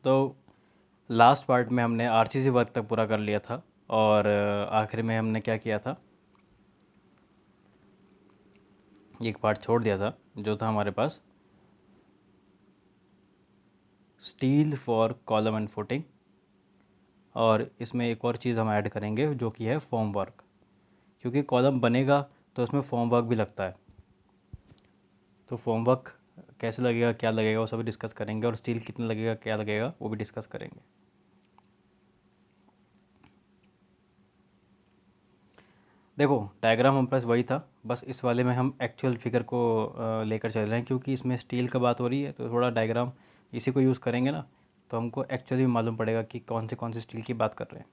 तो last part में हमने आरसीसी वर्क तक पूरा कर लिया था और आखिर में हमने क्या किया था, एक पार्ट छोड़ दिया था जो था हमारे पास steel for column and footing, और इसमें एक और चीज़ हम ऐड करेंगे जो कि है फॉर्म वर्क, क्योंकि कॉलम बनेगा तो उसमें फॉर्म वर्क भी लगता है। तो फॉर्म वर्क कैसे लगेगा, क्या लगेगा, वो सभी डिस्कस करेंगे, और स्टील कितना लगेगा, क्या लगेगा, वो भी डिस्कस करेंगे। देखो डायग्राम हम पास वही था, बस इस वाले में हम एक्चुअल फिगर को लेकर चल रहे हैं, क्योंकि इसमें स्टील का बात हो रही है तो थोड़ा डायग्राम इसी को यूज़ करेंगे ना, तो हमको एक्चुअली मालूम पड़ेगा कि कौन सी स्टील की बात कर रहे हैं।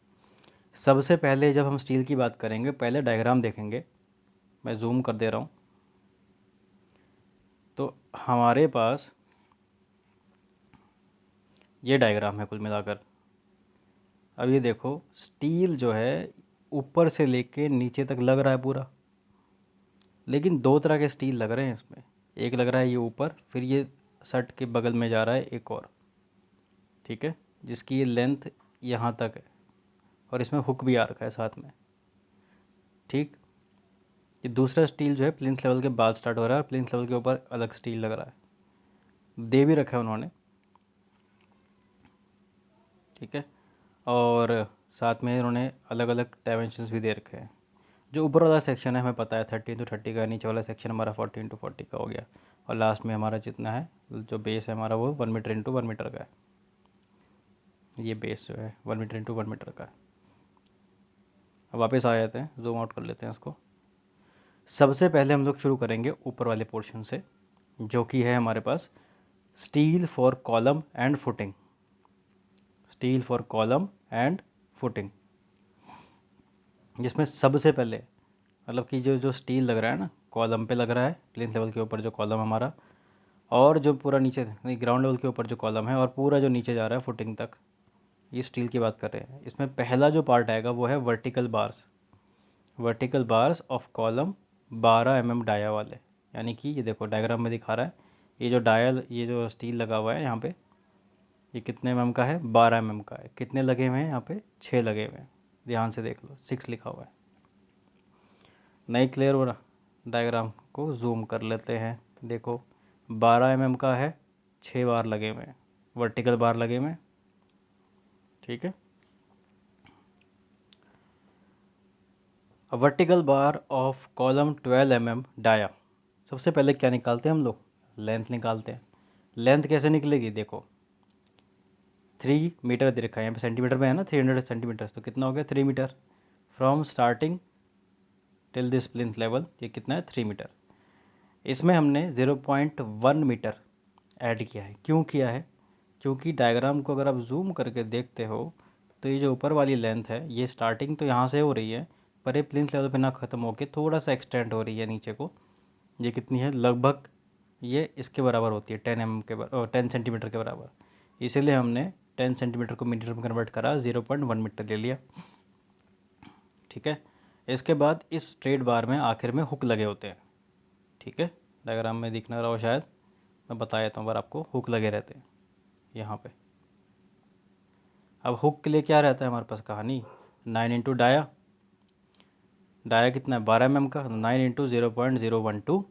सबसे पहले जब हम स्टील की बात करेंगे पहले डायग्राम देखेंगे। मैं जूम कर दे रहा हूँ। तो हमारे पास ये डायग्राम है कुल मिलाकर। अब ये देखो, स्टील जो है ऊपर से लेके नीचे तक लग रहा है पूरा, लेकिन दो तरह के स्टील लग रहे हैं इसमें। एक लग रहा है ये ऊपर, फिर ये शर्ट के बगल में जा रहा है एक और, ठीक है, जिसकी ये लेंथ यहाँ तक है, और इसमें हुक भी आ रखा है साथ में। ठीक, ये दूसरा स्टील जो है प्लिंथ लेवल के बाद स्टार्ट हो रहा है, और प्लिंथ लेवल के ऊपर अलग स्टील लग रहा है, दे भी रखा है उन्होंने, ठीक है। और साथ में इन्होंने अलग अलग डायमेंशंस भी दे रखे हैं। जो ऊपर वाला सेक्शन है हमें पता है 30x30 का, नीचे वाला सेक्शन हमारा 40x40 का हो गया, और लास्ट में हमारा जितना है जो बेस है हमारा वो 1 मीटर x 1 मीटर का है। ये बेस जो है 1 मीटर x 1 मीटर का है। अब वापस आ जाते हैं, जूम आउट कर लेते हैं इसको। सबसे पहले हम लोग शुरू करेंगे ऊपर वाले पोर्शन से, जो कि है हमारे पास steel for column and footing. Steel for column and footing, जिसमें सबसे पहले मतलब कि जो जो स्टील लग रहा है ना, कॉलम पे लग रहा है, प्लेन लेवल के ऊपर जो कॉलम हमारा, और जो पूरा नीचे ग्राउंड लेवल के ऊपर जो कॉलम है, और पूरा जो नीचे जा रहा है फुटिंग तक, ये स्टील की बात कर रहे हैं। इसमें पहला जो पार्ट आएगा वो है vertical bars. Vertical bars of column 12 mm dia वाले, यानी कि ये देखो डायग्राम में दिखा रहा है, ये जो डायल, ये जो स्टील लगा हुआ है यहाँ पे, ये कितने mm का है, 12 mm का है। कितने लगे हुए हैं यहाँ पे, 6 लगे हुए हैं। ध्यान से देख लो, 6 लिखा हुआ है। नहीं क्लियर हो रहा, डायग्राम को जूम कर लेते हैं। देखो 12 mm का है, 6 बार लगे हुए हैं, वर्टिकल बार लगे हुए हैं, ठीक है। Vertical bar of column 12 mm dia. सबसे पहले क्या निकालते हैं हम लोग, लेंथ निकालते हैं। लेंथ कैसे निकलेगी, देखो 3 मीटर दे रखा है, यहाँ पे सेंटीमीटर में है ना, 300 सेंटीमीटर, तो कितना हो गया 3 metre from starting till this plinth level. ये कितना है 3 मीटर। इसमें हमने 0.1 मीटर ऐड किया है। क्यों किया है, क्योंकि डायग्राम को अगर आप जूम करके देखते हो तो ये जो ऊपर वाली लेंथ है, ये स्टार्टिंग तो यहाँ से हो रही है, पर ये प्लिंथ लेवल पे ना ख़त्म होके थोड़ा सा एक्सटेंड हो रही है नीचे को। ये कितनी है, लगभग ये इसके बराबर होती है, 10 mm के 10 सेंटीमीटर के बराबर। इसीलिए हमने 10 सेंटीमीटर को मीटर में कन्वर्ट करा, 0.1 मीटर ले लिया, ठीक है। इसके बाद इस स्ट्रेट बार में आखिर में हुक लगे होते हैं, ठीक है। डायग्राम में दिखना रहा हो शायद, मैं बता देता हूँ, पर आपको हुक लगे रहते हैं यहाँ पे। अब हुक के लिए क्या रहता है हमारे पास कहानी, 9 इंटू डाया। डाया कितना है 12 mm का, 9 इंटू 0.012,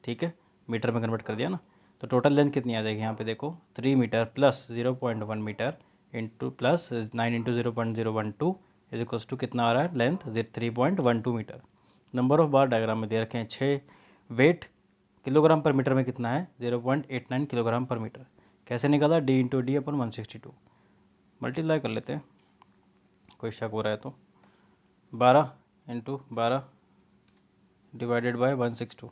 ठीक है, मीटर में कन्वर्ट कर दिया ना। तो टोटल लेंथ कितनी आ जाएगी यहाँ पे, देखो 3 metre plus 0.1 metre into plus 9 into 0.012 is equals to कितना आ रहा है length, 3.12 metre. Number of bar diagram में दे रखे हैं 6। वेट किलोग्राम पर मीटर में कितना है, 0.89 किलोग्राम पर मीटर। कैसे निकाला, D/D/162। मल्टीप्लाई कर लेते हैं, कोई शक हो रहा है तो। 12 × 12 डिवाइडेड बाय 162,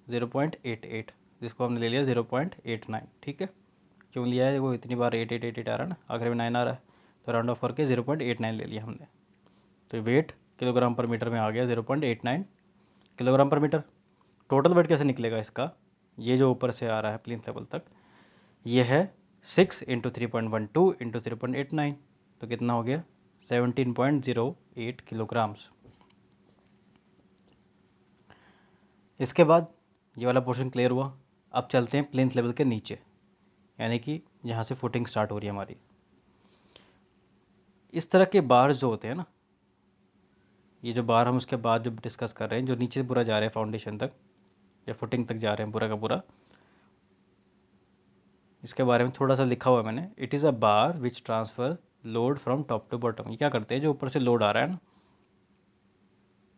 0.88, जिसको हमने ले लिया 0.89, ठीक है। क्यों लिया है, वो इतनी बार 8888 आ रहा है ना, आखिर में 9 आ रहा है, तो राउंड ऑफ करके 0.89 ले लिया हमने। तो वेट किलोग्राम पर मीटर में आ गया 0.89 किलोग्राम पर मीटर। टोटल वेट कैसे निकलेगा इसका, ये जो ऊपर से आ रहा है प्लिंथ लेवल तक, ये है 6 × 3.12 × 0.89, तो कितना हो गया 17.08 किलोग्राम्स। इसके बाद ये वाला पोर्शन क्लियर हुआ। अब चलते हैं प्लिंथ लेवल के नीचे। यानी कि यहाँ से फुटिंग स्टार्ट हो रही है हमारी। इस तरह के बार जो होते हैं ना, ये जो बार हम उसके बाद जो डिस्कस कर रहे हैं, जो नीचे पूरा जा रहे हैं फाउंडेशन तक या फुटिंग तक जा रहे हैं पूरा का पूरा, इसके बारे में थोड़ा सा लिखा हुआ है मैंने। It is a bar which transfer load from top to bottom. ये क्या करते हैं, जो ऊपर से लोड आ रहा है ना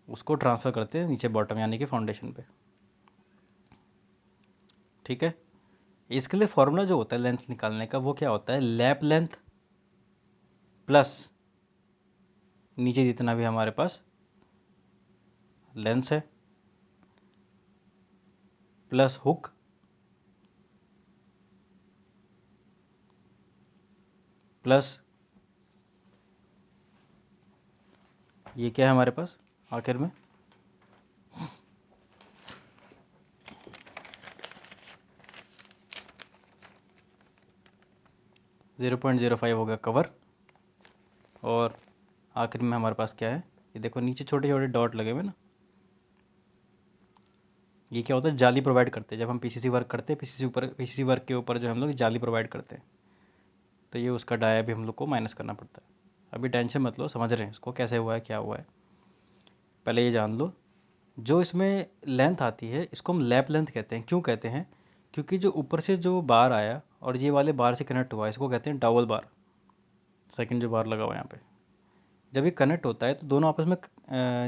उसको ट्रांसफ़र करते हैं नीचे बॉटम यानी कि फाउंडेशन पे। ठीक है, इसके लिए फॉर्मूला जो होता है लेंथ निकालने का, वो क्या होता है, लैप लेंथ प्लस नीचे जितना भी हमारे पास लेंस है प्लस हुक प्लस ये क्या है हमारे पास आखिर में, .05 होगा कवर, और आखिर में हमारे पास क्या है, ये देखो नीचे छोटे छोटे डॉट लगे हुए ना, ये क्या होता है, जाली प्रोवाइड करते हैं। जब हम पीसीसी वर्क करते हैं, पीसीसी वर्क के ऊपर जो हम लोग जाली प्रोवाइड करते हैं, तो ये उसका डाया भी हम लोग को माइनस करना पड़ता है। अभी टेंशन मत लो, समझ रहे हैं इसको कैसे हुआ है क्या हुआ है। पहले ये जान लो, जो इसमें लेंथ आती है इसको हम लैप लेंथ कहते हैं। क्यों कहते हैं, क्योंकि जो ऊपर से जो बार आया और ये वाले बार से कनेक्ट हुआ, इसको कहते हैं डबल बार। सेकंड जो बार लगा हुआ है यहाँ पे, जब ये कनेक्ट होता है तो दोनों आपस में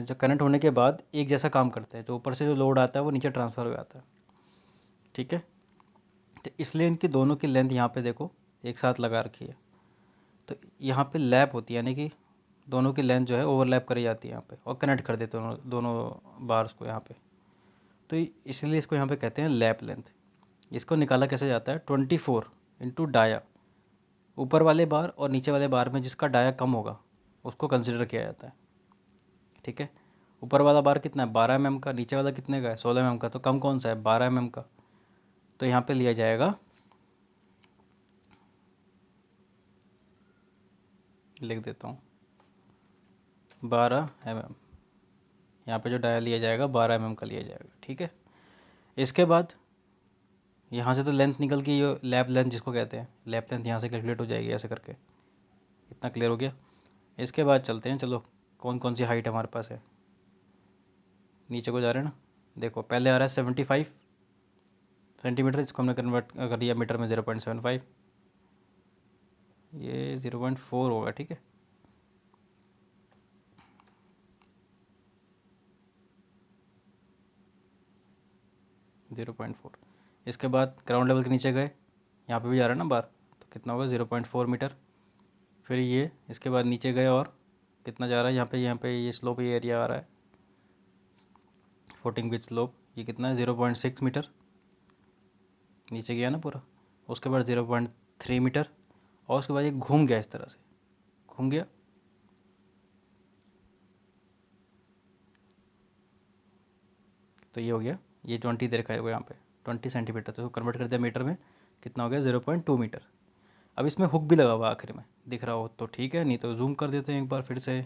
जब कनेक्ट होने के बाद एक जैसा काम करते हैं। जो ऊपर से जो लोड आता है वो नीचे ट्रांसफ़र हो जाता है। ठीक है, तो इसलिए इनकी दोनों की लेंथ यहाँ पे देखो एक साथ लगा रखी है। तो यहाँ पे लैप होती है, यानी कि दोनों की लेंथ जो है ओवरलैप करी जाती है यहाँ पे, और कनेक्ट कर देते हैं दोनों बार्स को यहाँ पे। तो इसलिए इसको यहाँ पे कहते हैं लैप लेंथ। इसको निकाला कैसे जाता है, 24 इंटू डाया, ऊपर वाले बार और नीचे वाले बार में जिसका डाया कम होगा उसको कंसिडर किया जाता है। ठीक है, ऊपर वाला बार कितना है 12 mm का, नीचे वाला कितने का है 16 mm का, तो कम कौन सा है 12 mm का। तो यहाँ पे लिया जाएगा, लिख देता हूँ 12 mm। यहाँ पे जो डाया लिया जाएगा 12 mm का लिया जाएगा। ठीक है, इसके बाद यहाँ से तो लेंथ निकल के ये लैप लेंथ जिसको कहते हैं, लैप लेंथ यहाँ से कैलकुलेट हो जाएगी ऐसे करके। इतना क्लियर हो गया। इसके बाद चलते हैं, चलो कौन कौन सी हाइट हमारे पास है। नीचे को जा रहे हैं ना, देखो पहले आ रहा है 75 सेंटीमीटर, इसको हमने कन्वर्ट कर दिया मीटर में 0.75, ये 0.4 होगा। ठीक है, .4। इसके बाद ग्राउंड लेवल के नीचे गए, यहाँ पे भी जा रहा है ना बार, तो कितना होगा 0.4 मीटर। फिर ये इसके बाद नीचे गए और कितना जा रहा है, यहाँ पे ये स्लोप ये एरिया आ रहा है, फुटिंग विथ स्लोप, ये कितना है 0.6 मीटर, नीचे गया ना पूरा। उसके बाद 0.3 मीटर, और उसके बाद ये घूम गया, इस तरह से घूम गया। तो ये हो गया, ये 20 दे रखा है यहाँ पे 20 सेंटीमीटर, तो कन्वर्ट कर दिया मीटर में, कितना हो गया 0.2 मीटर। अब इसमें हुक भी लगा हुआ आखिर में, दिख रहा हो तो ठीक है, नहीं तो जूम कर देते हैं एक बार फिर से।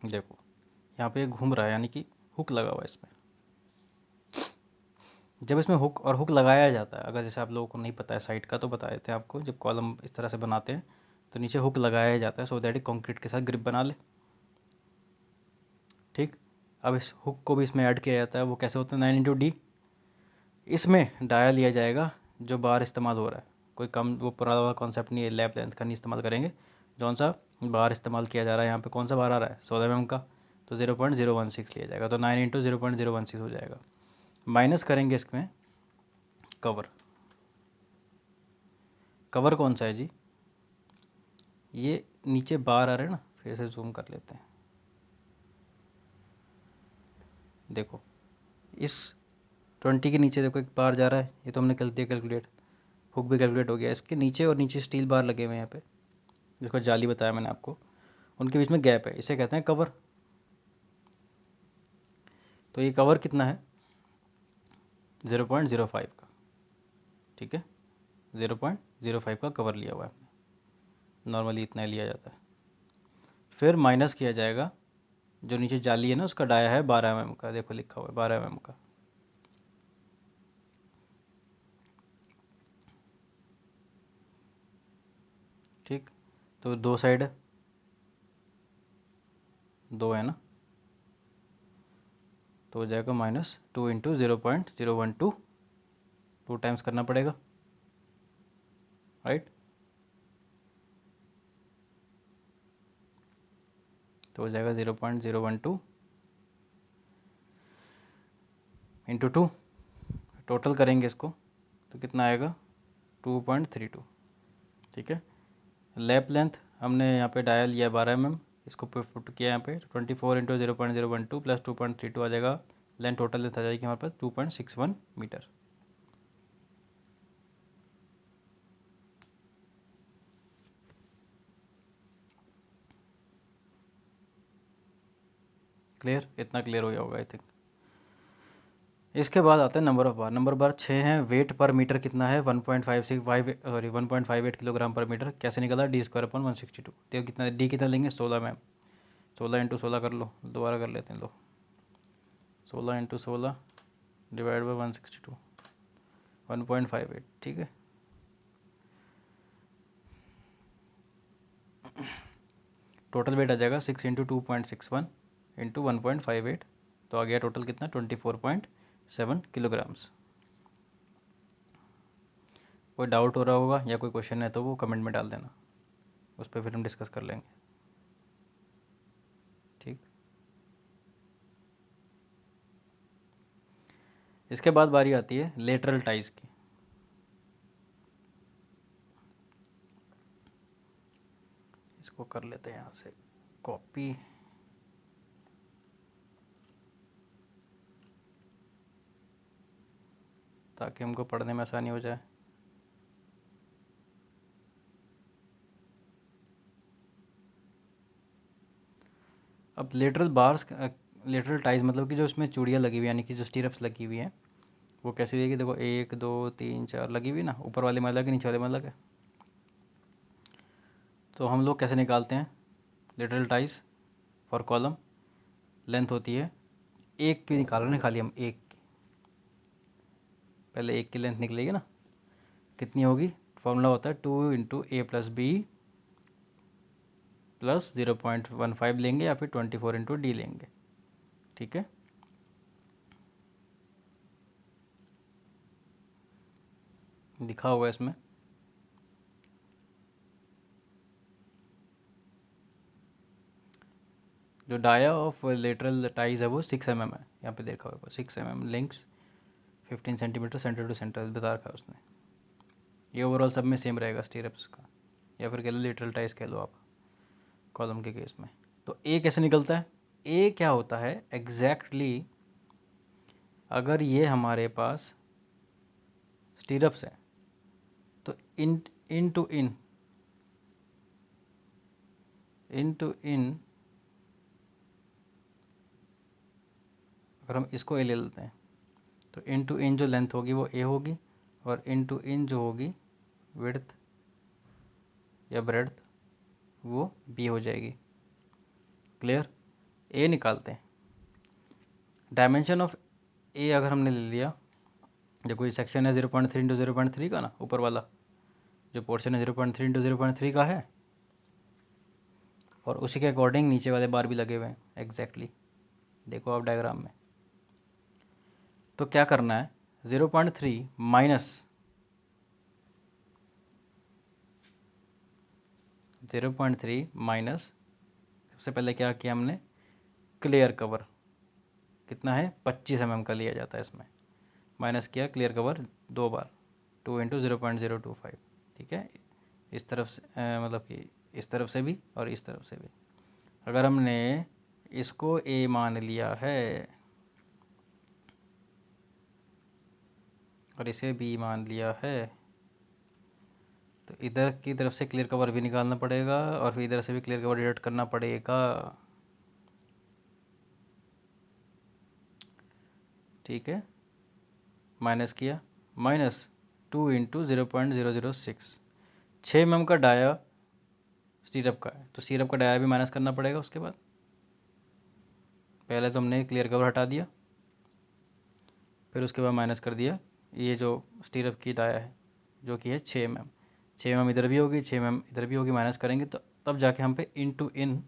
देखो यहाँ पे घूम रहा है, यानी कि हुक लगा हुआ है इसमें। जब इसमें हुक और हुक लगाया जाता है, अगर जैसे आप लोगों को नहीं पता है साइट का, तो बता देते हैं आपको। जब कॉलम इस तरह से बनाते हैं तो नीचे हुक लगाया जाता है, सो दैट कंक्रीट के साथ ग्रिप बना ले। ठीक, अब इस हुक को भी इसमें ऐड किया जाता है। वो कैसे होता है, 9 × D। इसमें डाया लिया जाएगा जो बार इस्तेमाल हो रहा है, कोई कम वो पुराना वाला कॉन्सेप्ट नहीं है, लैप लेंथ का नहीं इस्तेमाल करेंगे। जौन सा बार इस्तेमाल किया जा रहा है यहाँ पे, कौन सा बार आ रहा है 16 mm का, तो 0.016 लिया जाएगा। तो 9 × 0.016 हो जाएगा। माइनस करेंगे इसमें कवर। कवर कौन सा है जी, ये नीचे बार आ रहे हैं ना, फिर से जूम कर लेते हैं। देखो इस 20 के नीचे देखो एक बार जा रहा है, ये तो हमने कर दिया कैलकुलेट, हुक भी कैलकुलेट हो गया। इसके नीचे और नीचे स्टील बार लगे हुए हैं यहाँ पे, जिसको जाली बताया मैंने आपको, उनके बीच में गैप है, इसे कहते हैं कवर। तो ये कवर कितना है 0.05 का। ठीक है, 0.05 का कवर लिया हुआ है हमने, नॉर्मली इतना ही लिया जाता है। फिर माइनस किया जाएगा, जो नीचे जाली है ना उसका डाया है 12 mm का, देखो लिखा हुआ है 12 mm का। तो दो साइड दो है ना, तो हो जाएगा -2 इंटू 0.012, 2 टाइम्स करना पड़ेगा, राइट। तो हो जाएगा 0.012 इंटू 2, टोटल करेंगे इसको तो कितना आएगा 2.32, ठीक है। लैप लेंथ हमने यहाँ पे डायल लिया 12 mm, इसको पुट किया यहाँ पे 24 इंटू 0.012 प्लस 2.32 आ जाएगा, लेंथ टोटल लेंथ आ जाएगी हमारे पास 2.61 मीटर। क्लियर, इतना क्लियर हो गया होगा आई थिंक। इसके बाद आता है नंबर ऑफ बार। नंबर बार 6 है। वेट पर मीटर कितना है 1.58 किलोग्राम पर मीटर। कैसे निकला, d²/162। देखो कितना डी कितना लेंगे 16 मैम, 16 इंटू 16 कर लो, दोबारा कर लेते हैं लो, 16 इंटू 16 डिवाइड बाई 162, 1.58, ठीक है। टोटल वेट आ जाएगा 6 इंटू 2.61 इंटू 1.58, तो आ गया टोटल कितना 24.7 किलोग्राम्स। कोई डाउट हो रहा होगा या कोई क्वेश्चन है तो वो कमेंट में डाल देना, उस पर फिर हम डिस्कस कर लेंगे, ठीक। इसके बाद बारी आती है लेटरल टाइज की। इसको कर लेते हैं यहाँ से कॉपी, ताकि हमको पढ़ने में आसानी हो जाए। अब लेटरल बार्स, लेटरल टाइज मतलब कि जो इसमें चूड़ियाँ लगी हुई यानी कि जो स्टीरप्स लगी हुई हैं वो कैसी रहेगी, देखो 1 2 3 4 लगी हुई ना, ऊपर वाले में अलग है नीचे वाले में अलग है। तो हम लोग कैसे निकालते हैं lateral ties for column, length होती है एक की निकाल रहे हैं खाली हम, एक की, पहले एक की लेंथ निकलेगी ना, कितनी होगी, फॉर्मूला होता है 2 इंटू ए प्लस बी प्लस 0.15 लेंगे या फिर 24 इंटू डी लेंगे, ठीक है। दिखा हुआ है इसमें, जो डाया ऑफ लेटरल टाइज है वो 6 mm है, यहाँ पे देखा होगा 6 mm links 15 centimetre centre to centre बता रखा है उसने। ये ओवरऑल सब में सेम रहेगा स्टीरप्स का, या फिर कह लो लेटरल टाइज कह लो आप कॉलम के केस में। तो ए कैसे निकलता है, ए क्या होता है एग्जैक्टली अगर ये हमारे पास स्टीरप्स है तो इन टू इन अगर हम इसको ए ले लेते हैं तो इन टू इन जो लेंथ होगी वो ए होगी, और इन टू इन जो होगी विड्थ या ब्रेड्थ वो बी हो जाएगी। क्लियर, ए निकालते हैं। डायमेंशन ऑफ ए अगर हमने ले लिया, जो कोई सेक्शन है 0.3 इंटू 0.3 का ना, ऊपर वाला जो पोर्शन है 0.3 इंटू 0.3 का है, और उसी के अकॉर्डिंग नीचे वाले बार भी लगे हुए हैं एग्जैक्टली, देखो आप डायग्राम में। तो क्या करना है 0.3 माइनस 0.3 माइनस, सबसे पहले क्या किया हमने, क्लियर कवर कितना है 25 mm का लिया जाता है इसमें, माइनस किया क्लियर कवर 2 बार, 2 इंटू 0.025, ठीक है। इस तरफ से मतलब कि इस तरफ से भी और इस तरफ से भी। अगर हमने इसको ए मान लिया है और इसे बी मान लिया है, तो इधर की तरफ से क्लियर कवर भी निकालना पड़ेगा और फिर इधर से भी क्लियर कवर डिडक्ट करना पड़ेगा, ठीक है। माइनस किया, -2 इंटू 0.006, 6 mm का डाया स्टीरप का है तो स्टीरप का डाया भी माइनस करना पड़ेगा। उसके बाद पहले तो हमने क्लियर कवर हटा दिया, फिर उसके बाद माइनस कर दिया ये जो स्टीरप की डाया है जो कि है 6 mm, 6 mm इधर भी होगी 6 mm इधर भी होगी, माइनस करेंगे तो तब जाके हम पे इनटू इन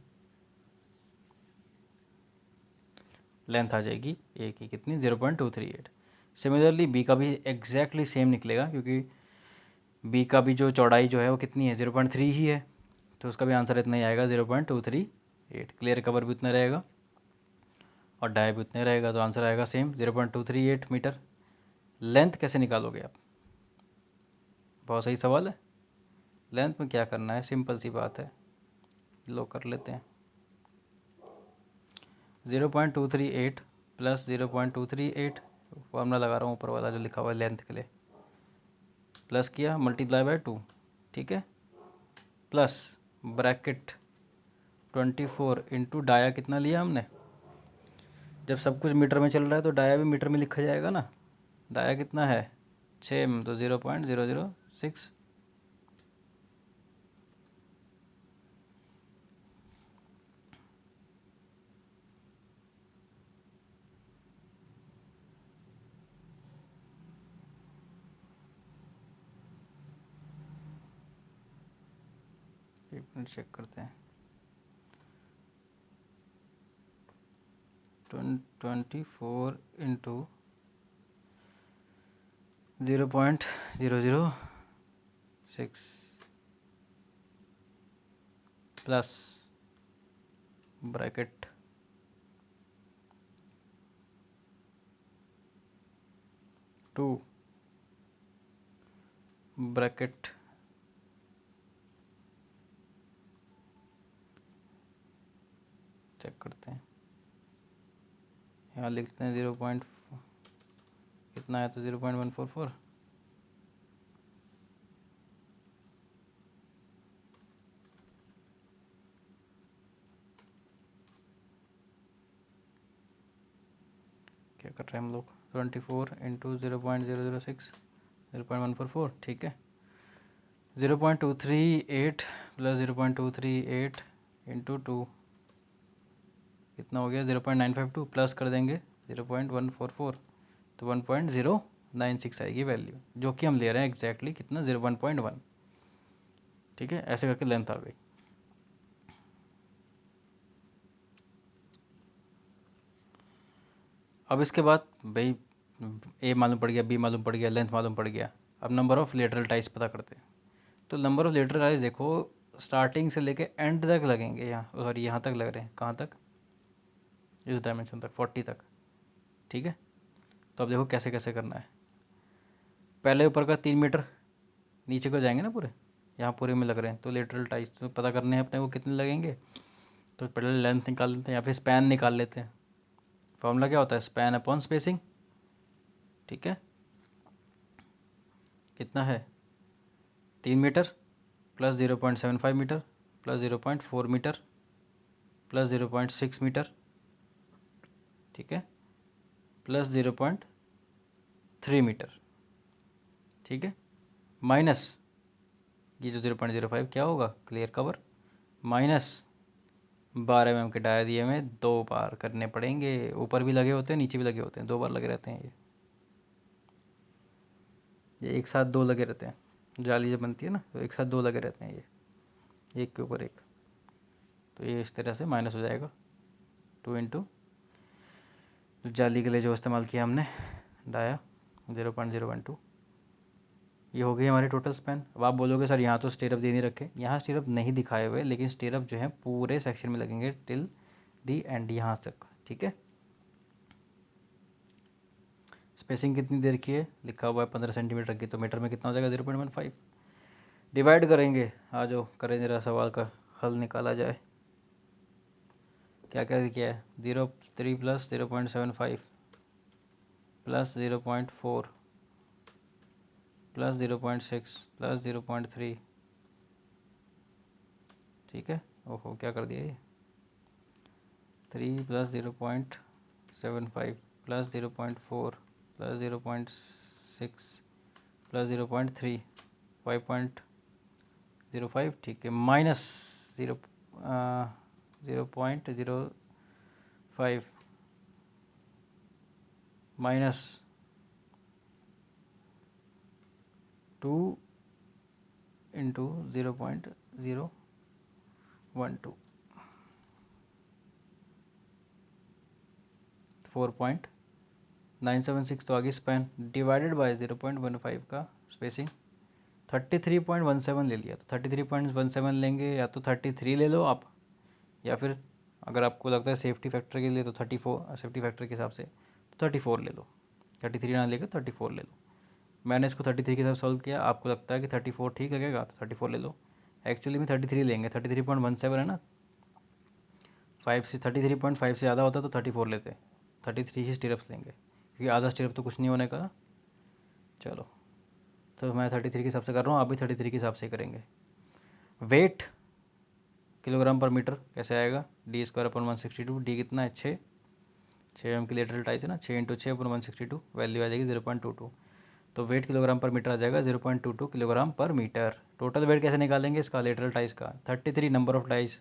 लेंथ आ जाएगी ए की कितनी 0.238। सिमिलरली बी का भी एग्जैक्टली सेम निकलेगा, क्योंकि बी का भी जो चौड़ाई जो है वो कितनी है 0.3 ही है, तो उसका भी आंसर इतना ही आएगा 0.238। क्लियर कवर भी उतना रहेगा और डाया भी उतना ही रहेगा, तो आंसर आएगा सेम 0.238 मीटर। लेंथ कैसे निकालोगे आप? बहुत सही सवाल है। लेंथ में क्या करना है, सिंपल सी बात है, लो कर लेते हैं। 0.238 प्लस 0.238 फॉर्मूला लगा रहा हूँ ऊपर वाला जो लिखा हुआ है लेंथ के लिए, प्लस किया मल्टीप्लाई बाय 2, ठीक है, प्लस ब्रैकेट 24 इंटू डाया कितना लिया हमने, जब सब कुछ मीटर में चल रहा है तो डाया भी मीटर में लिखा जाएगा ना। डाया कितना है 6 तो 0.006। एक मिनट चेक करते हैं। 24 into 0.006 plus bracket 2 bracket check करते हैं, यहाँ लिखते हैं 0. कितना है तो 0.144। क्या कर रहे हैं हम लोग, 24 इंटू 0.006 0.144, ठीक है। 0.238 प्लस 0.238 इंटू 2 कितना हो गया 0.952, प्लस कर देंगे 0.144 तो 1.096 आएगी वैल्यू, जो कि हम ले रहे हैं एग्जैक्टली कितना 1.1। ठीक है, ऐसे करके लेंथ आ गई। अब इसके बाद भाई ए मालूम पड़ गया, बी मालूम पड़ गया, लेंथ मालूम पड़ गया, अब नंबर ऑफ लेटरल टाइज पता करते हैं। तो नंबर ऑफ लेटरल टाइज देखो स्टार्टिंग से लेके एंड तक लगेंगे, यहाँ सॉरी यहाँ तक लग रहे हैं, कहाँ तक, इस डायमेंशन तक 40 तक, ठीक है। तो अब देखो कैसे कैसे करना है। पहले ऊपर का 3 मीटर, नीचे को जाएंगे ना पूरे, यहाँ पूरे में लग रहे हैं, तो लेटरल टाइज तो पता करने हैं अपने को कितने लगेंगे। तो पहले लेंथ निकाल लेते हैं या फिर स्पैन निकाल लेते हैं। फॉर्मूला क्या होता है, स्पैन अपॉन स्पेसिंग, ठीक है। कितना है 3 metre plus 0.75 metre plus 0.4 metre plus 0.6 metre, ठीक है, प्लस 0.3 मीटर, ठीक है, माइनस ये जो 0.05 क्या होगा क्लियर कवर, माइनस 12 mm के डाया दिए में 2 बार करने पड़ेंगे, ऊपर भी लगे होते हैं नीचे भी लगे होते हैं, 2 बार लगे रहते हैं ये एक साथ 2 लगे रहते हैं, जाली जब बनती है ना तो एक साथ 2 लगे रहते हैं ये एक के ऊपर एक, तो ये इस तरह से माइनस हो जाएगा 2 इंटू जाली के लिए जो इस्तेमाल किया हमने डाया 0.012, ये हो गई हमारी टोटल स्पैन। अब आप बोलोगे सर यहाँ तो स्टेरअप दे नहीं रखे, यहाँ स्टेरअप नहीं दिखाए हुए, लेकिन स्टेरअप जो है पूरे सेक्शन में लगेंगे टिल दी एंड यहाँ तक, ठीक है। स्पेसिंग कितनी देर की है लिखा हुआ है 15 सेंटीमीटर की, तो मीटर में कितना हो जाएगा 0.15। डिवाइड करेंगे, आ जाओ करें जरा सवाल का हल निकाला जाए। क्या क्या किया है 0.3 प्लस 0.75 प्लस 0.4 प्लस 0.6 प्लस 0.3, ठीक है। ओहो क्या कर दिया ये, 3 प्लस 0.75 प्लस 0.4 प्लस 0.6 प्लस 0.3 5.05, ठीक है, माइनस 0.05 माइनस 2 इंटू 0.0 1 2 4.976 तो आगे स्पैन डिवाइडेड बाय 0.15 का स्पेसिंग 33.17 ले लिया। तो 33.17 लेंगे, या तो 33 ले लो आप, या फिर अगर आपको लगता है सेफ्टी फैक्टर के लिए तो 34, सेफ्टी फैक्टर के हिसाब से तो 34 ले लो। 33 ना लेके 34 ले लो। मैंने इसको 33 के साथ सॉल्व किया, आपको लगता है कि 34 ठीक लगेगा तो 34 ले लो। एक्चुअली में 33 लेंगे, 33.17 है ना, 5 से 33.5 से ज़्यादा होता तो 34 लेते, 33 ही स्टिरप्स लेंगे क्योंकि आधा स्टिरप तो कुछ नहीं होने का ना। चलो, तो मैं 33 के हिसाब से कर रहा हूँ, आप भी 33 के हिसाब से करेंगे। वेट किलोग्राम पर मीटर कैसे आएगा, d²/162, डी कितना है 6 एम की लेटरल टाइज है ना, 6 × 6/162, वैल्यू आ जाएगी 0.22। तो वेट किलोग्राम पर मीटर आ जाएगा 0.22 किलोग्राम पर मीटर। टोटल वेट कैसे निकालेंगे इसका, लेटरल टाइज का 33 number of ties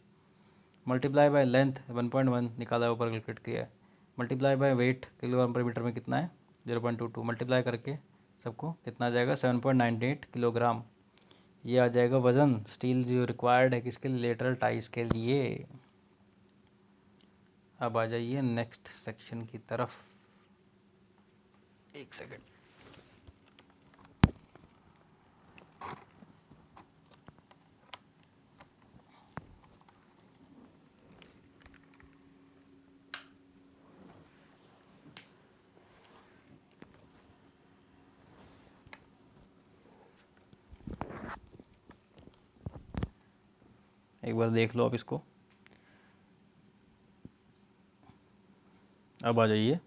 multiply by length 1.1 निकाला, ऊपर कैलकुलेट किया है, मल्टीप्लाई बाय वेट किलोग्राम पर मीटर में कितना है 0.22, मल्टीप्लाई करके सबको कितना आ जाएगा 7.98 किलोग्राम। ये आ जाएगा वज़न स्टील जो रिक्वायर्ड है किसके लिए, लेटरल टाइज के लिए। अब आ जाइए नेक्स्ट सेक्शन की तरफ, एक सेकंड। एक बार देख लो आप इसको। अब आ जाइए,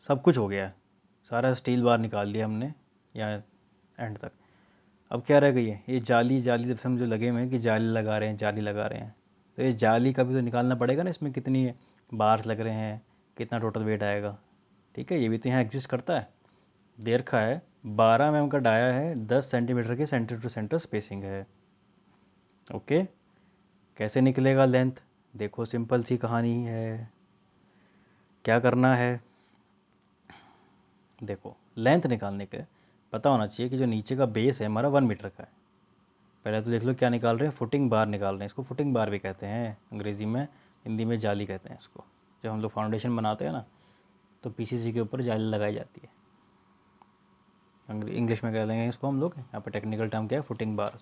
सब कुछ हो गया है, सारा स्टील बार निकाल दिया हमने यहाँ एंड तक। अब क्या रह गई है, ये जाली जब से हम जो लगे हुए हैं कि जाली लगा रहे हैं, जाली लगा रहे हैं, तो ये जाली का भी तो निकालना पड़ेगा ना, इसमें कितनी बार्स लग रहे हैं, कितना टोटल वेट आएगा। ठीक है, ये भी तो यहाँ एग्जिस्ट करता है। दे रखा है 12 mm का डाया है, 10 सेंटीमीटर के सेंटर टू सेंटर स्पेसिंग है। ओके, कैसे निकलेगा लेंथ, देखो सिंपल सी कहानी है। क्या करना है, देखो लेंथ निकालने के पता होना चाहिए कि जो नीचे का बेस है हमारा 1 मीटर का है। पहले तो देख लो क्या निकाल रहे हैं, फुटिंग बार निकाल रहे हैं, इसको फुटिंग बार भी कहते हैं अंग्रेज़ी में, हिंदी में जाली कहते हैं इसको। जब हम लोग फाउंडेशन बनाते हैं ना तो पीसीसी के ऊपर जाली लगाई जाती है, इंग्लिश में कह लेंगे इसको हम लोग, यहाँ पर टेक्निकल टर्म क्या है, फुटिंग बार।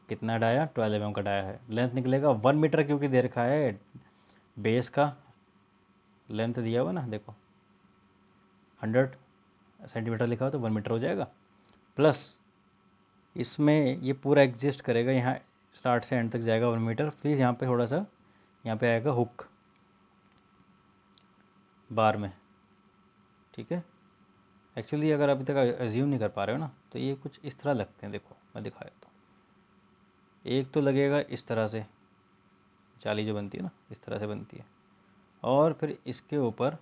कितना डाया, 12 mm का डाया है, लेंथ निकलेगा 1 मीटर क्योंकि दे रखा है बेस का लेंथ दिया हुआ ना, देखो 100 सेंटीमीटर लिखा हो तो 1 मीटर हो जाएगा। प्लस इसमें ये पूरा एग्जिस्ट करेगा, यहाँ स्टार्ट से एंड तक जाएगा 1 मीटर, फिर यहाँ पे थोड़ा सा यहाँ पे आएगा हुक बार में। ठीक है, एक्चुअली अगर अभी तक एज्यूम नहीं कर पा रहे हो ना तो ये कुछ इस तरह लगते हैं, देखो मैं दिखा देता हूँ। एक तो लगेगा इस तरह से, जाली जो बनती है ना इस तरह से बनती है, और फिर इसके ऊपर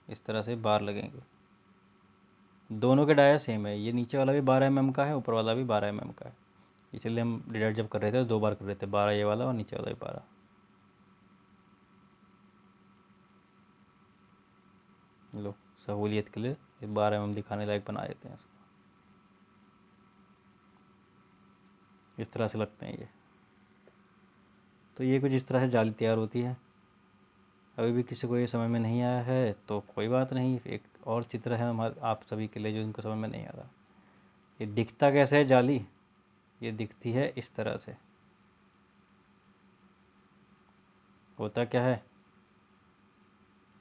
इस तरह से बार लगेंगे। दोनों के डाया सेम है, ये नीचे वाला भी 12 mm का है, ऊपर वाला भी 12 mm का है, इसलिए हम डिवाइड जब कर रहे थे तो 2 बार कर रहे थे, 12 ये वाला और नीचे वाला भी 12। लो सहूलियत के लिए 12 mm दिखाने लायक बना देते हैं इसको, इस तरह से लगते हैं ये। तो ये कुछ इस तरह से जाली तैयार होती है। अभी भी किसी को ये समझ में नहीं आया है तो कोई बात नहीं, एक और चित्र है हमारे आप सभी के लिए जो इनको समझ में नहीं आ रहा। ये दिखता कैसे है जाली, ये दिखती है इस तरह से। होता क्या है,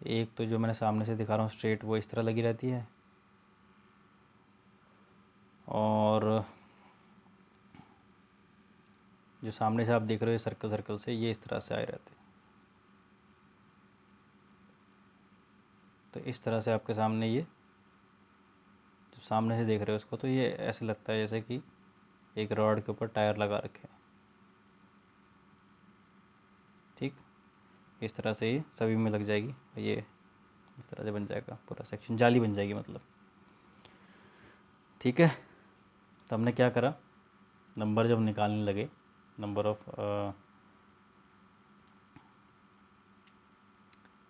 एक तो जो मैंने सामने से दिखा रहा हूँ स्ट्रेट, वो इस तरह लगी रहती है, और जो सामने से आप देख रहे हो सर्कल सर्कल से, ये इस तरह से आए रहते हैं। तो इस तरह से आपके सामने ये जो सामने से देख रहे हो उसको, तो ये ऐसे लगता है जैसे कि एक रॉड के ऊपर टायर लगा रखे हैं। ठीक, इस तरह से ये सभी में लग जाएगी, ये इस तरह से बन जाएगा, पूरा सेक्शन जाली बन जाएगी मतलब। ठीक है, तो हमने क्या करा, नंबर जब निकालने लगे, नंबर ऑफ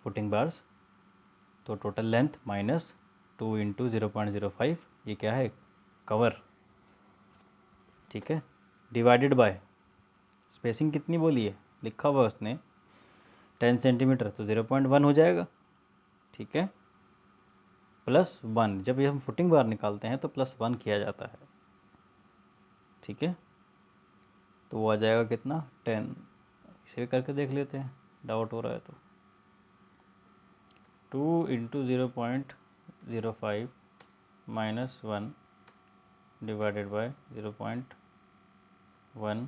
फुटिंग बार्स, तो टोटल लेंथ माइनस 2 × 0.05, ये क्या है, कवर। ठीक है, डिवाइडेड बाय स्पेसिंग कितनी बोली है, लिखा हुआ है उसने 10 सेंटीमीटर, तो 0.1 हो जाएगा, ठीक है। +1, जब ये हम फुटिंग बार निकालते हैं तो +1 किया जाता है, ठीक है। तो वो आ जाएगा कितना 10, इसे भी करके देख लेते हैं, डाउट हो रहा है तो 2 × 0.05 -1 डिवाइडेड बाय 0.1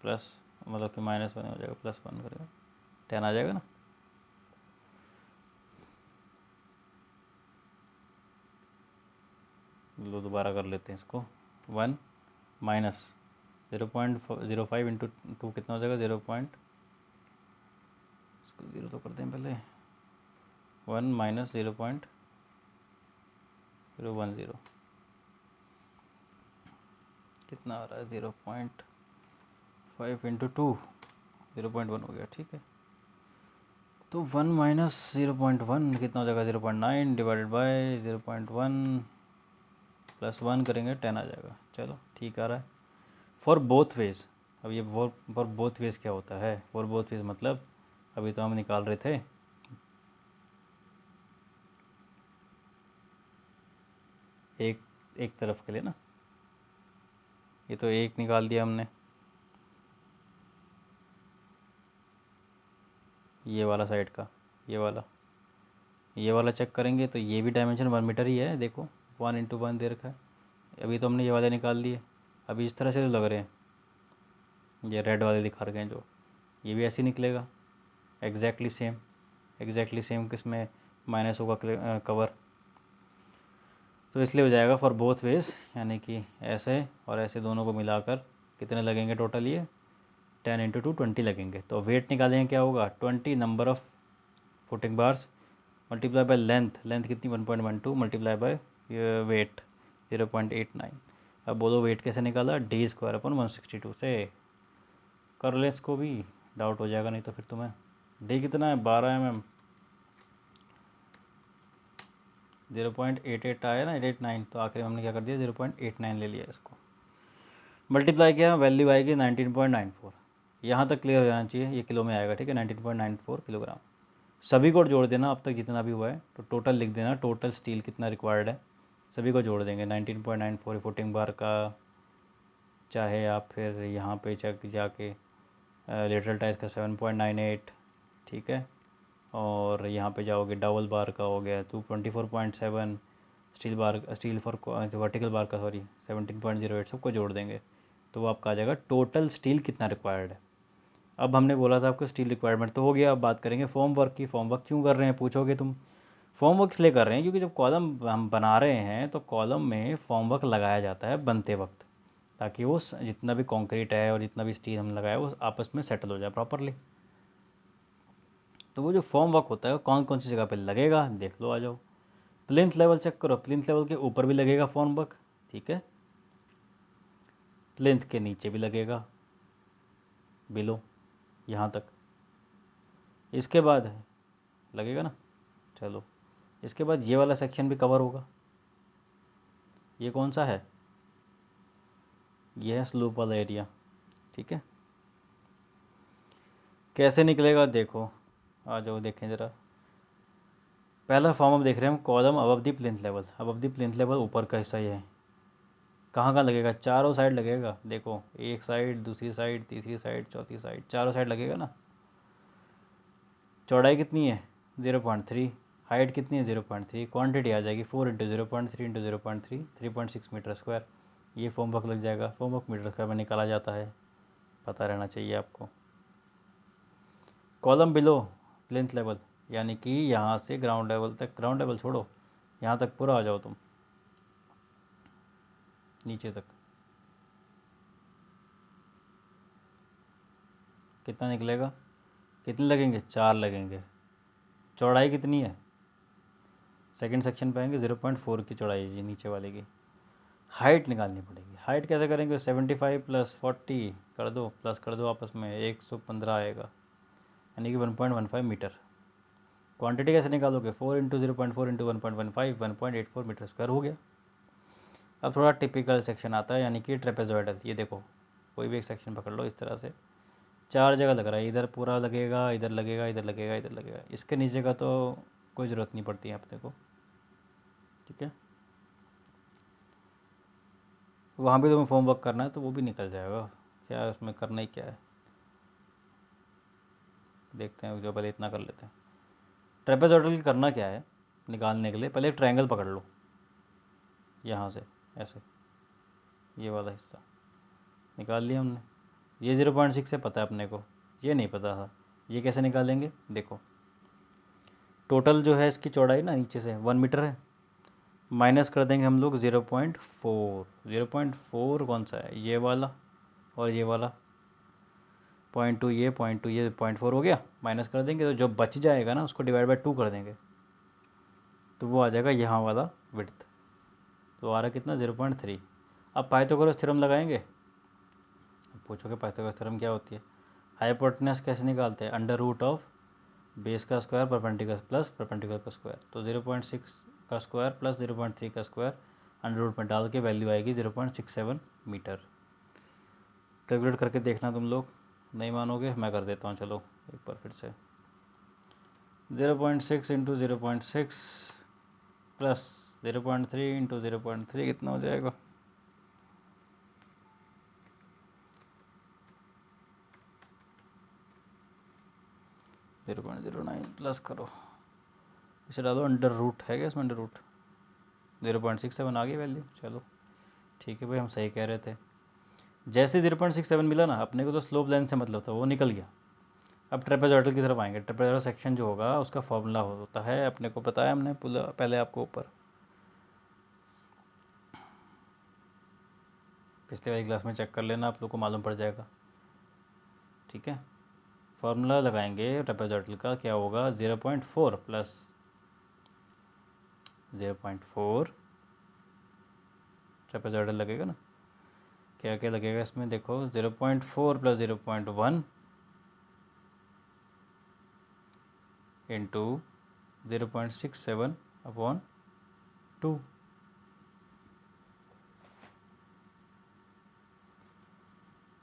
प्लस, मतलब कि -1 हो जाएगा, +1 करेगा 10 आ जाएगा ना। लो दोबारा कर लेते हैं इसको, 1 माइनस 0.05 × 2 कितना हो जाएगा, 0. इसको 0 तो करते हैं पहले, 1 माइनस 0.010 कितना आ रहा है, 0.5 × 2 0.1 हो गया, ठीक है। तो 1 माइनस 0.1 कितना हो जाएगा, 0.9 डिवाइडेड बाय 0.1 +1 करेंगे 10 आ जाएगा। चलो ठीक आ रहा है। फॉर बोथ वेज, अब ये फॉर बोथ वेज क्या होता है, फॉर बोथ वेज मतलब अभी तो हम निकाल रहे थे एक तरफ के लिए ना, ये तो एक निकाल दिया हमने, ये वाला साइड का, ये वाला चेक करेंगे तो ये भी डायमेंशन 1 मीटर ही है, देखो 1 × 1 दे रखा है। अभी तो हमने ये वाले निकाल दिए, अभी इस तरह से लग रहे हैं, ये रेड वाले दिखा रखे हैं जो, ये भी ऐसे ही निकलेगा एग्जैक्टली सेम किस में माइनस होगा कवर, तो इसलिए हो जाएगा फॉर बोथ वेज, यानी कि ऐसे और ऐसे दोनों को मिलाकर कितने लगेंगे टोटल, ये 10 × 2 20 लगेंगे। तो वेट निकालेंगे, क्या होगा 20 number of footing bars multiply by length कितनी 1.12 मल्टीप्लाई बाय वेट 0.89। अब बोलो वेट कैसे निकाला, D²/162 से कर ले, इसको भी डाउट हो जाएगा नहीं तो फिर तुम्हें। डी कितना है 12 mm, 0.88 आया ना 889, तो आखिर में हमने क्या कर दिया 0.89 ले लिया, इसको मल्टीप्लाई किया, वैल्यू आएगी 19.94। यहाँ तक क्लियर हो जाना चाहिए, ये किलो में आएगा, ठीक है 19.94 किलोग्राम। सभी को जोड़ देना अब तक जितना भी हुआ है, तो टोटल लिख देना, टोटल स्टील कितना रिक्वायर्ड है, सभी को जोड़ देंगे। 19.94 फुटिंग बार का, चाहे आप फिर यहाँ पे जाके लेटरल टाइज का 7.98, ठीक है, और यहाँ पे जाओगे डबल बार का हो गया 224.7, स्टील फॉर वर्टिकल बार का 17.08, सबको जोड़ देंगे तो वो आपका आ जाएगा टोटल स्टील कितना रिक्वायर्ड है। अब हमने बोला था आपको स्टील रिक्वायरमेंट तो हो गया, अब बात करेंगे फॉर्म वर्क की। फॉर्म वर्क क्यों कर रहे हैं पूछोगे तुम, फॉर्म वर्क इसलिए कर रहे हैं क्योंकि जब कॉलम हम बना रहे हैं तो कॉलम में फॉर्म वर्क लगाया जाता है बनते वक्त, ताकि वो जितना भी कंक्रीट है और जितना भी स्टील हम लगाया वो आपस में सेटल हो जाए प्रॉपरली। तो वो जो फॉर्म वर्क होता है वो कौन कौन सी जगह पे लगेगा देख लो, आ जाओ। प्लिंथ लेवल चेक करो, प्लिंथ लेवल के ऊपर भी लगेगा फॉर्म वर्क, ठीक है, प्लिंथ के नीचे भी लगेगा बिलो यहाँ तक, इसके बाद है लगेगा ना। चलो इसके बाद ये वाला सेक्शन भी कवर होगा, ये कौन सा है, ये है स्लूप वाला एरिया, ठीक है। कैसे निकलेगा देखो, आ जाओ देखें ज़रा। पहला फॉर्म अब देख रहे हैं हम, कॉलम अबव दी प्लिंथ लेवल, अबव दी प्लिंथ लेवल ऊपर का हिस्सा ये है, कहाँ कहाँ लगेगा, चारों साइड लगेगा, देखो एक साइड, दूसरी साइड, तीसरी साइड, चौथी साइड, चारों साइड लगेगा ना। चौड़ाई कितनी है 0.3, हाइट कितनी है 0.3, क्वांटिटी आ जाएगी 4 × 0.3 × 0.3 3.6 मीटर स्क्वायर। ये फॉर्म वर्क लग जाएगा, फॉर्म वर्क मीटर स्क्वायर में निकाला जाता है, पता रहना चाहिए आपको। कॉलम बिलो प्लिंथ लेवल, यानी कि यहाँ से ग्राउंड लेवल तक, ग्राउंड लेवल छोड़ो, यहाँ तक पूरा आ जाओ तुम नीचे तक, कितना निकलेगा, कितने लगेंगे 4 लगेंगे। चौड़ाई कितनी है, सेकंड सेक्शन पे आएंगे 0.4 की चौड़ाई है नीचे वाले की। हाइट निकालनी पड़ेगी, हाइट कैसे करेंगे, 75 + 40 कर दो, प्लस कर दो आपस में, 115 आएगा, यानी कि 1.15 मीटर। क्वांटिटी कैसे निकालोगे, 4 × 0.4 × 1.15 1.84 मीटर स्क्वायर हो गया। अब थोड़ा टिपिकल सेक्शन आता है, यानी कि ट्रेपेजॉइडल। ये देखो, कोई भी एक सेक्शन पकड़ लो इस तरह से, 4 जगह लग रहा है, इधर पूरा लगेगा, इधर लगेगा, इधर लगेगा, इधर लगेगा। इसके नीचे का तो कोई ज़रूरत नहीं पड़ती है अपने को, ठीक है। वहाँ भी तुम्हें फॉर्म वर्क करना है तो वो भी निकल जाएगा, क्या है उसमें, करना ही क्या है। देखते हैं, जो पहले इतना कर लेते हैं। ट्रेपेजॉइडल करना क्या है, निकालने के लिए पहले एक ट्रायंगल पकड़ लो, यहाँ से ऐसे, ये वाला हिस्सा निकाल लिया हमने। ये 0.6 से पता है अपने को, ये नहीं पता था। ये कैसे निकालेंगे, देखो, टोटल जो है इसकी चौड़ाई ना नीचे से 1 मीटर है, माइनस कर देंगे हम लोग 0.4। 0.4 कौन सा है, ये वाला और ये वाला, 0.2 ये, 0.2 ये, 0.4 हो गया। माइनस कर देंगे तो जो बच जाएगा ना उसको डिवाइड बाय 2 कर देंगे, तो वो आ जाएगा यहाँ वाला विड्थ। तो आ रहा कितना, 0.3। अब पाइथागोरस थ्योरम लगाएंगे। अब पूछोगे पाइथागोरस थ्योरम क्या होती है। हाइपोटेनस कैसे निकालते हैं, अंडर रूट ऑफ बेस का स्क्वायर परपेंडिकुलर प्लस परपेंडिकुलर का स्क्वायर। तो 0.6 का स्क्वायर प्लस 0.3 का स्क्वायर अंडर रूट में डाल के वैल्यू आएगी 0.67 मीटर। कैलकुलेट करके देखना तुम लोग, नहीं मानोगे मैं कर देता हूँ, चलो एक बार फिर से। 0.6 इंटू 0.6 प्लस 0.3 इंटू 0.3 कितना हो जाएगा, 0.09 प्लस करो, इसे डालो, अंडर रूट है क्या इसमें, अंडर रूट 0.67 आ गई वैल्यू। चलो ठीक है भाई, हम सही कह रहे थे। जैसे 0.67 मिला ना, अपने को तो स्लोप लाइन से मतलब था, वो निकल गया। अब ट्रेपेजॉइडल की तरफ आएंगे। ट्रेपेजॉइडल सेक्शन जो होगा उसका फॉर्मूला होता है, अपने को बताया हमने पहले आपको ऊपर, पिछले वाली क्लास में चेक कर लेना, आप लोग को मालूम पड़ जाएगा, ठीक है। फॉर्मूला लगाएंगे ट्रेपेजॉइडल का, क्या होगा, 0.4 प्लस 0.4 ट्रेपेजॉइडल लगेगा ना, क्या क्या लगेगा इसमें, देखो 0.4 plus 0.1 into 0.67 upon 2,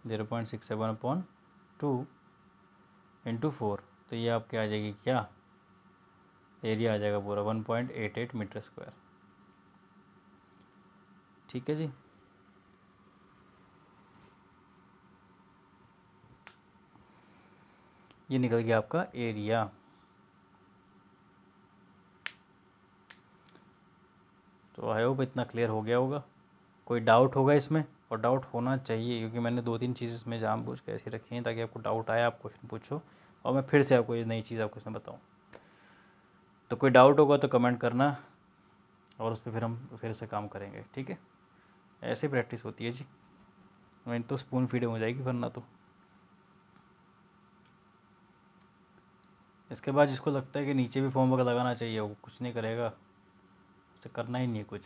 0.67 upon 2 into 4। तो ये आपके आ जाएगी क्या, एरिया आ जाएगा पूरा 1.88 मीटर स्क्वायर, ठीक है जी। ये निकल गया आपका एरिया। तो आई होप इतना क्लियर हो गया होगा। कोई डाउट होगा इसमें, और डाउट होना चाहिए, क्योंकि मैंने 2-3 चीज़ इसमें जानबूझ के ऐसी रखी हैं ताकि आपको डाउट आए, आप क्वेश्चन पूछो और मैं फिर से आपको ये नई चीज़ आपको इसमें बताऊँ। तो कोई डाउट होगा तो कमेंट करना, और उस पर फिर हम फिर से काम करेंगे, ठीक है। ऐसे प्रैक्टिस होती है जी, नहीं तो स्पून फीडिंग हो जाएगी वरना तो। इसके बाद जिसको लगता है कि नीचे भी फॉर्म वर्क लगाना चाहिए, वो कुछ नहीं करेगा, उसे करना ही नहीं है कुछ।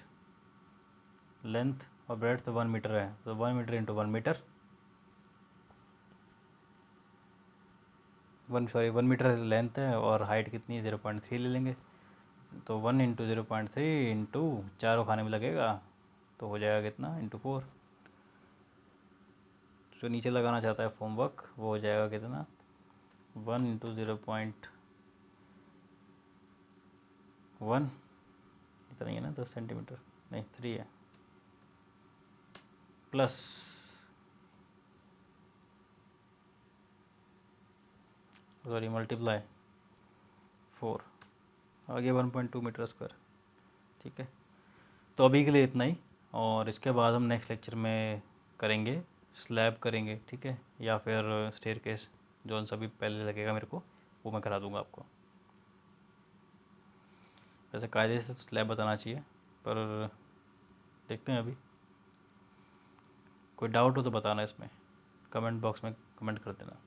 लेंथ और ब्रेड्थ 1 मीटर है, तो 1 metre into 1 metre, 1 metre length है, और हाइट कितनी है, 0.3 ले लेंगे। तो 1 इंटू 0.3 इंटू चारों खाने में लगेगा, तो हो जाएगा कितना, इंटू 4। जो नीचे लगाना चाहता है फॉर्म वर्क, वो हो जाएगा कितना, 1 इंटू 0.1, इतना ही है ना, 10 सेंटीमीटर, नहीं 3 है, प्लस सॉरी मल्टीप्लाई 4, आगे 1.2 मीटर स्क्वायर, ठीक है। तो अभी के लिए इतना ही, और इसके बाद हम नेक्स्ट लेक्चर में करेंगे, स्लैब करेंगे, ठीक है, या फिर स्टेयरकेस, जो सा भी पहले लगेगा मेरे को वो मैं करा दूंगा आपको। वैसे कायदे से स्लैब बताना चाहिए, पर देखते हैं अभी। कोई डाउट हो तो बताना, इसमें कमेंट बॉक्स में कमेंट कर देना।